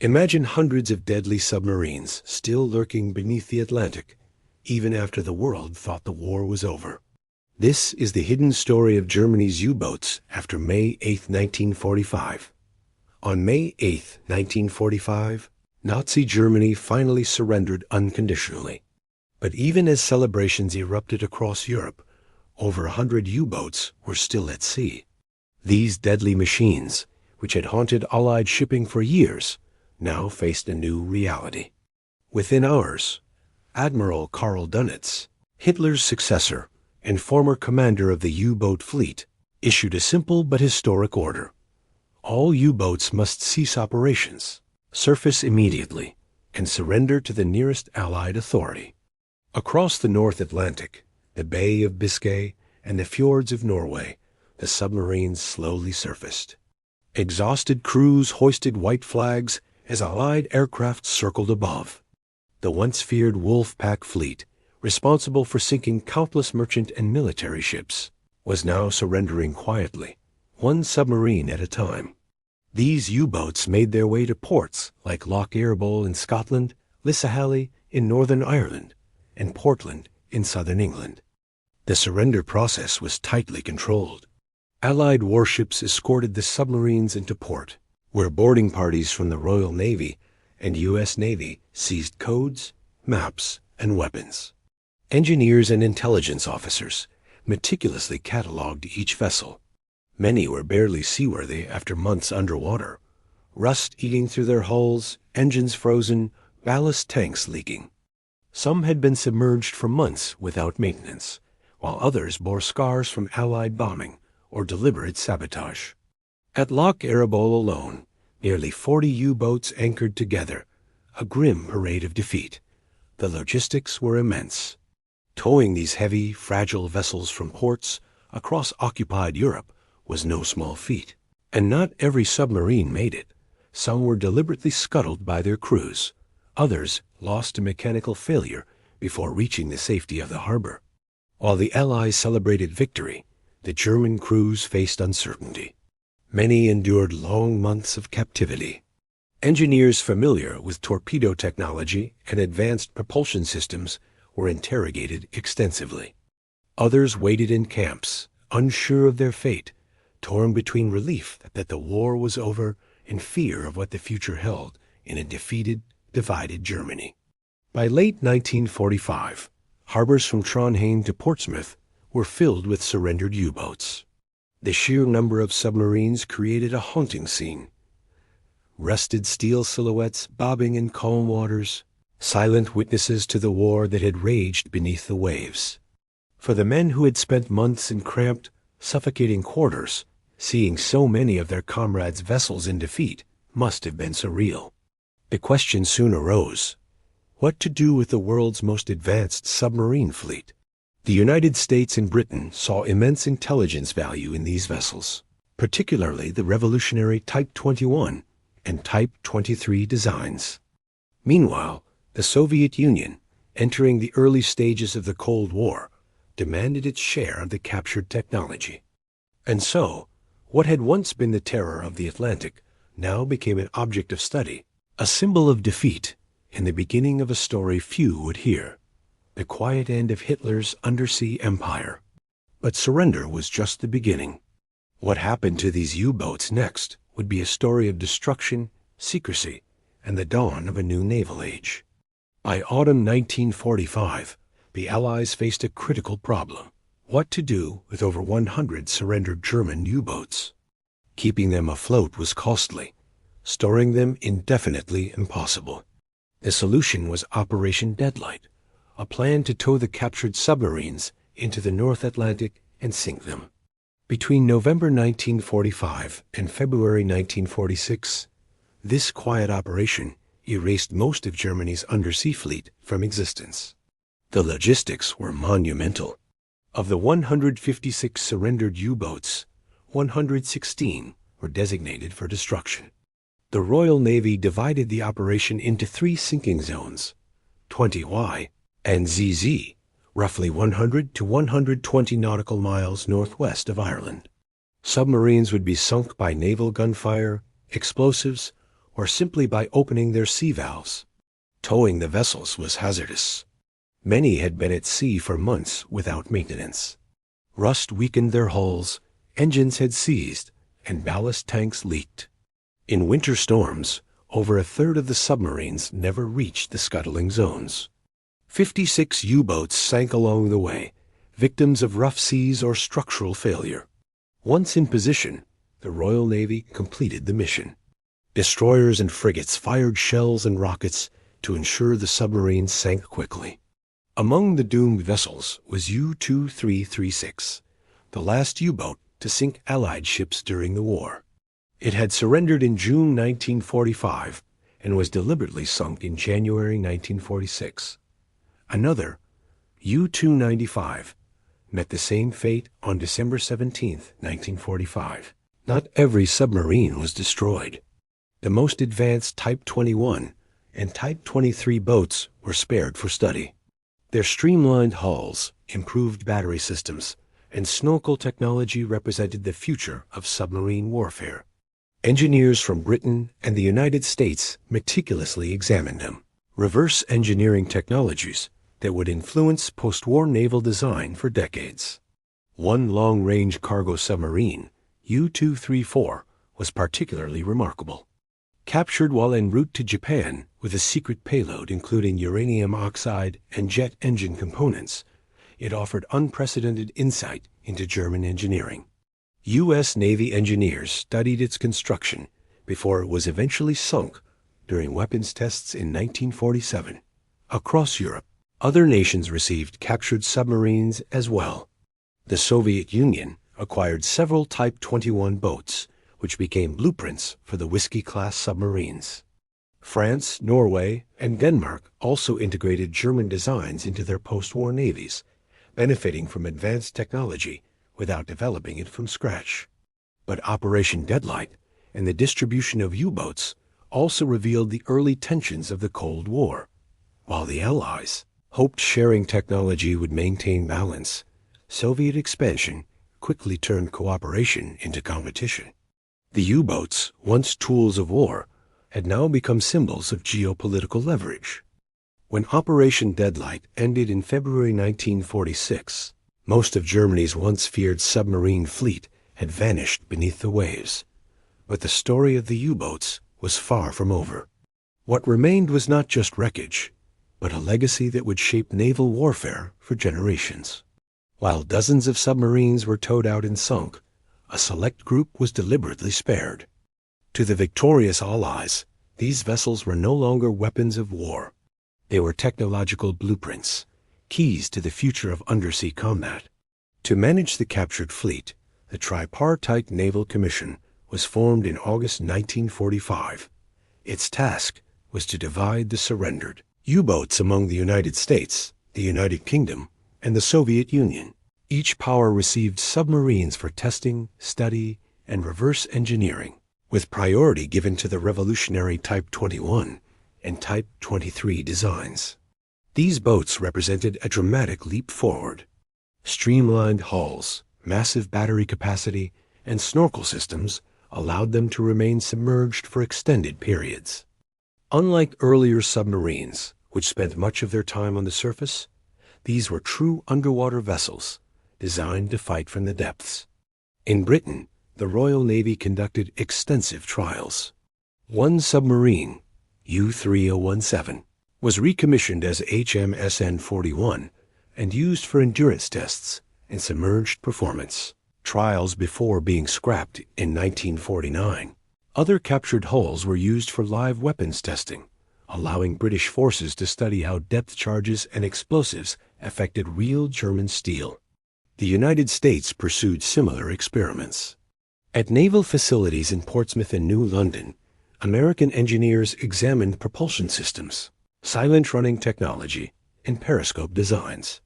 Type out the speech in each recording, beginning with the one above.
Imagine hundreds of deadly submarines still lurking beneath the Atlantic, even after the world thought the war was over. This is the hidden story of Germany's U-boats after May 8, 1945. On May 8, 1945, Nazi Germany finally surrendered unconditionally. But even as celebrations erupted across Europe, over 100 U-boats were still at sea. These deadly machines, which had haunted Allied shipping for years, now faced a new reality. Within hours, Admiral Karl Dönitz, Hitler's successor and former commander of the U-boat fleet, issued a simple but historic order. All U-boats must cease operations, surface immediately, and surrender to the nearest Allied authority. Across the North Atlantic, the Bay of Biscay, and the fjords of Norway, the submarines slowly surfaced. Exhausted crews hoisted white flags as Allied aircraft circled above. The once feared Wolf-Pack fleet, responsible for sinking countless merchant and military ships, was now surrendering quietly, one submarine at a time. These U-boats made their way to ports like Loch Eriboll in Scotland, Lissahalli in Northern Ireland, and Portland in southern England. The surrender process was tightly controlled. Allied warships escorted the submarines into port, where boarding parties from the Royal Navy and U.S. Navy seized codes, maps, and weapons. Engineers and intelligence officers meticulously cataloged each vessel. Many were barely seaworthy after months underwater, rust eating through their hulls, engines frozen, ballast tanks leaking. Some had been submerged for months without maintenance, while others bore scars from Allied bombing or deliberate sabotage. At Loch Eriboll alone, nearly 40 U-boats anchored together, a grim parade of defeat. The logistics were immense. Towing these heavy, fragile vessels from ports across occupied Europe was no small feat. And not every submarine made it. Some were deliberately scuttled by their crews. Others lost to mechanical failure before reaching the safety of the harbor. While the Allies celebrated victory, the German crews faced uncertainty. Many endured long months of captivity. Engineers familiar with torpedo technology and advanced propulsion systems were interrogated extensively. Others waited in camps, unsure of their fate, torn between relief that the war was over and fear of what the future held in a defeated, divided Germany. By late 1945, harbors from Trondheim to Portsmouth were filled with surrendered U-boats. The sheer number of submarines created a haunting scene. Rusted steel silhouettes bobbing in calm waters, silent witnesses to the war that had raged beneath the waves. For the men who had spent months in cramped, suffocating quarters, seeing so many of their comrades' vessels in defeat must have been surreal. The question soon arose: what to do with the world's most advanced submarine fleet? The United States and Britain saw immense intelligence value in these vessels, particularly the revolutionary Type 21 and Type 23 designs. Meanwhile, the Soviet Union, entering the early stages of the Cold War, demanded its share of the captured technology. And so, what had once been the terror of the Atlantic now became an object of study, a symbol of defeat, and the beginning of a story few would hear. The quiet end of Hitler's undersea empire. But surrender was just the beginning. What happened to these U-boats next would be a story of destruction, secrecy, and the dawn of a new naval age. By autumn 1945, the Allies faced a critical problem: what to do with over 100 surrendered German U-boats. Keeping them afloat was costly, storing them indefinitely impossible. The solution was Operation Deadlight, a plan to tow the captured submarines into the North Atlantic and sink them. Between November 1945 and February 1946, this quiet operation erased most of Germany's undersea fleet from existence. The logistics were monumental. Of the 156 surrendered U-boats, 116 were designated for destruction. The Royal Navy divided the operation into 3 sinking zones: WWII and ZZ, roughly 100 to 120 nautical miles northwest of Ireland. Submarines would be sunk by naval gunfire, explosives, or simply by opening their sea valves. Towing the vessels was hazardous. Many had been at sea for months without maintenance. Rust weakened their hulls, engines had seized, and ballast tanks leaked. In winter storms, over a third of the submarines never reached the scuttling zones. 56 U-boats sank along the way, victims of rough seas or structural failure. Once in position, the Royal Navy completed the mission. Destroyers and frigates fired shells and rockets to ensure the submarines sank quickly. Among the doomed vessels was U-2336, the last U-boat to sink Allied ships during the war. It had surrendered in June 1945 and was deliberately sunk in January 1946. Another, U-295, met the same fate on December 17, 1945. Not every submarine was destroyed. The most advanced Type 21 and Type 23 boats were spared for study. Their streamlined hulls, improved battery systems, and snorkel technology represented the future of submarine warfare. Engineers from Britain and the United States meticulously examined them. Reverse engineering technologies that would influence post-war naval design for decades. One long-range cargo submarine, U-234, was particularly remarkable. Captured while en route to Japan with a secret payload including uranium oxide and jet engine components, it offered unprecedented insight into German engineering. U.S. Navy engineers studied its construction before it was eventually sunk during weapons tests in 1947. Across Europe, other nations received captured submarines as well. The Soviet Union acquired several Type 21 boats, which became blueprints for the Whiskey-class submarines. France, Norway, and Denmark also integrated German designs into their post-war navies, benefiting from advanced technology without developing it from scratch. But Operation Deadlight and the distribution of U-boats also revealed the early tensions of the Cold War. While the Allies hoped sharing technology would maintain balance, Soviet expansion quickly turned cooperation into competition. The U-boats, once tools of war, had now become symbols of geopolitical leverage. When Operation Deadlight ended in February 1946, most of Germany's once feared submarine fleet had vanished beneath the waves. But the story of the U-boats was far from over. What remained was not just wreckage, but a legacy that would shape naval warfare for generations. While dozens of submarines were towed out and sunk, a select group was deliberately spared. To the victorious Allies, these vessels were no longer weapons of war. They were technological blueprints, keys to the future of undersea combat. To manage the captured fleet, the Tripartite Naval Commission was formed in August 1945. Its task was to divide the surrendered U-boats among the United States, the United Kingdom, and the Soviet Union. Each power received submarines for testing, study, and reverse engineering, with priority given to the revolutionary Type 21 and Type 23 designs. These boats represented a dramatic leap forward. Streamlined hulls, massive battery capacity, and snorkel systems allowed them to remain submerged for extended periods. Unlike earlier submarines, which spent much of their time on the surface, these were true underwater vessels, designed to fight from the depths. In Britain, the Royal Navy conducted extensive trials. One submarine, U-3017, was recommissioned as HMSN-41 and used for endurance tests and submerged performance trials before being scrapped in 1949. Other captured hulls were used for live weapons testing, allowing British forces to study how depth charges and explosives affected real German steel. The United States pursued similar experiments. At naval facilities in Portsmouth and New London, American engineers examined propulsion systems, silent running technology, and periscope designs.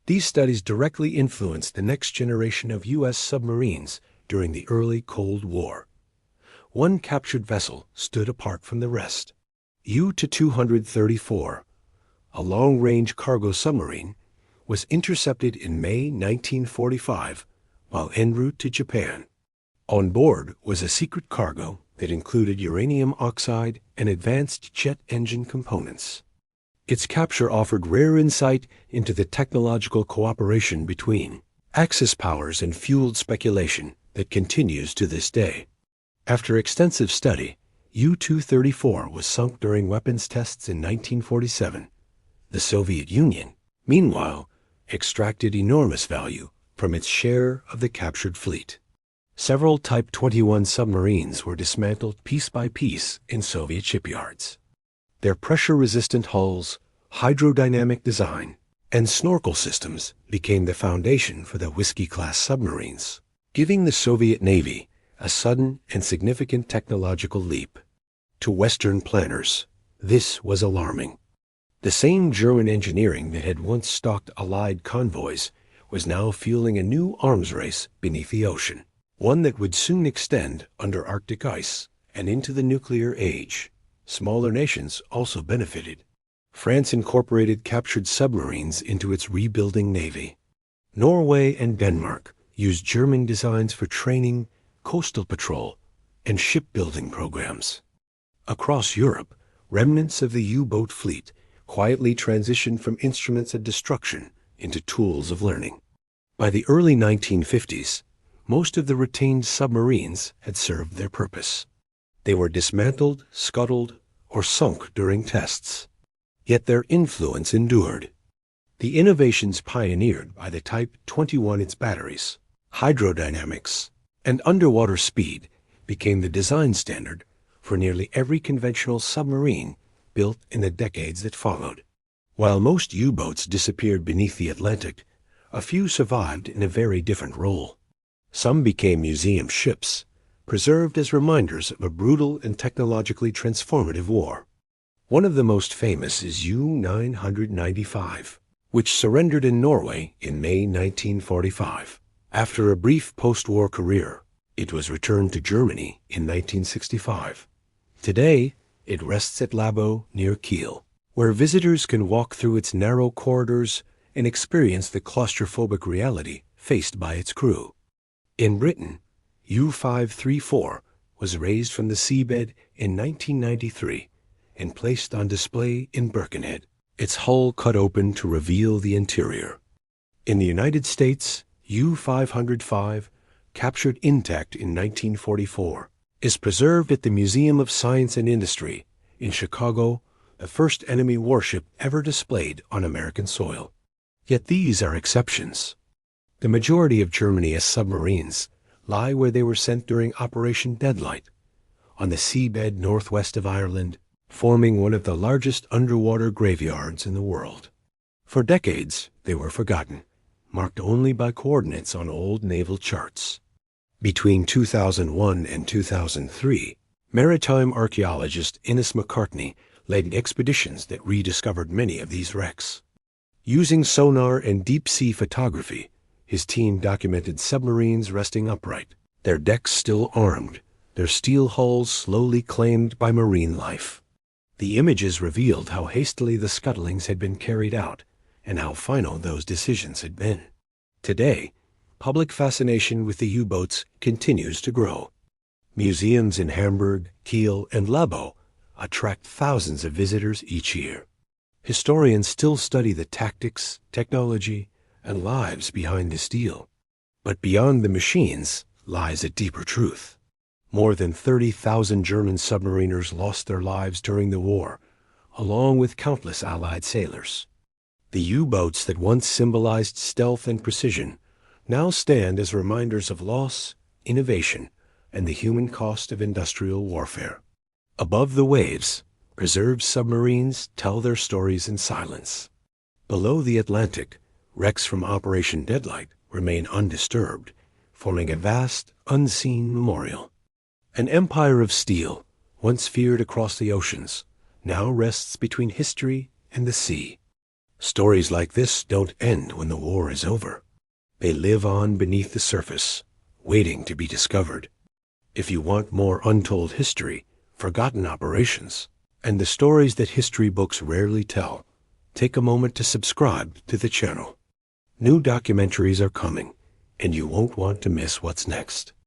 These studies directly influenced the next generation of U.S. submarines during the early Cold War. One captured vessel stood apart from the rest. U-234, a long-range cargo submarine, was intercepted in May 1945 while en route to Japan. On board was a secret cargo that included uranium oxide and advanced jet engine components. Its capture offered rare insight into the technological cooperation between Axis powers and fueled speculation that continues to this day. After extensive study, U-234 was sunk during weapons tests in 1947. The Soviet Union, meanwhile, extracted enormous value from its share of the captured fleet. Several Type 21 submarines were dismantled piece by piece in Soviet shipyards. Their pressure-resistant hulls, hydrodynamic design, and snorkel systems became the foundation for the Whiskey-class submarines, giving the Soviet Navy a sudden and significant technological leap. To Western planners, this was alarming. The same German engineering that had once stalked Allied convoys was now fueling a new arms race beneath the ocean, one that would soon extend under Arctic ice and into the nuclear age. Smaller nations also benefited. France incorporated captured submarines into its rebuilding navy. Norway and Denmark used German designs for training, coastal patrol, and shipbuilding programs. Across Europe, remnants of the U-boat fleet quietly transitioned from instruments of destruction into tools of learning. By the early 1950s, most of the retained submarines had served their purpose. They were dismantled, scuttled, or sunk during tests. Yet their influence endured. The innovations pioneered by the Type 21, its batteries, hydrodynamics, and underwater speed became the design standard for nearly every conventional submarine built in the decades that followed. While most U-boats disappeared beneath the Atlantic, a few survived in a very different role. Some became museum ships, preserved as reminders of a brutal and technologically transformative war. One of the most famous is U-995, which surrendered in Norway in May 1945. After a brief post-war career, it was returned to Germany in 1965. Today, it rests at Labo near Kiel, where visitors can walk through its narrow corridors and experience the claustrophobic reality faced by its crew. In Britain, U-534 was raised from the seabed in 1993 and placed on display in Birkenhead, its hull cut open to reveal the interior. In the United States, U-505, captured intact in 1944, is preserved at the Museum of Science and Industry in Chicago, the first enemy warship ever displayed on American soil. Yet these are exceptions. The majority of Germany's submarines lie where they were sent during Operation Deadlight, on the seabed northwest of Ireland, forming one of the largest underwater graveyards in the world. For decades, they were forgotten, marked only by coordinates on old naval charts. Between 2001 and 2003, maritime archaeologist Innes McCartney led expeditions that rediscovered many of these wrecks. Using sonar and deep-sea photography, his team documented submarines resting upright, their decks still armed, their steel hulls slowly claimed by marine life. The images revealed how hastily the scuttlings had been carried out and how final those decisions had been. Today, public fascination with the U-boats continues to grow. Museums in Hamburg, Kiel, and Labo attract thousands of visitors each year. Historians still study the tactics, technology, and lives behind the steel. But beyond the machines lies a deeper truth. More than 30,000 German submariners lost their lives during the war, along with countless Allied sailors. The U-boats that once symbolized stealth and precision now stand as reminders of loss, innovation, and the human cost of industrial warfare. Above the waves, preserved submarines tell their stories in silence. Below the Atlantic, wrecks from Operation Deadlight remain undisturbed, forming a vast, unseen memorial. An empire of steel, once feared across the oceans, now rests between history and the sea. Stories like this don't end when the war is over. They live on beneath the surface, waiting to be discovered. If you want more untold history, forgotten operations, and the stories that history books rarely tell, take a moment to subscribe to the channel. New documentaries are coming, and you won't want to miss what's next.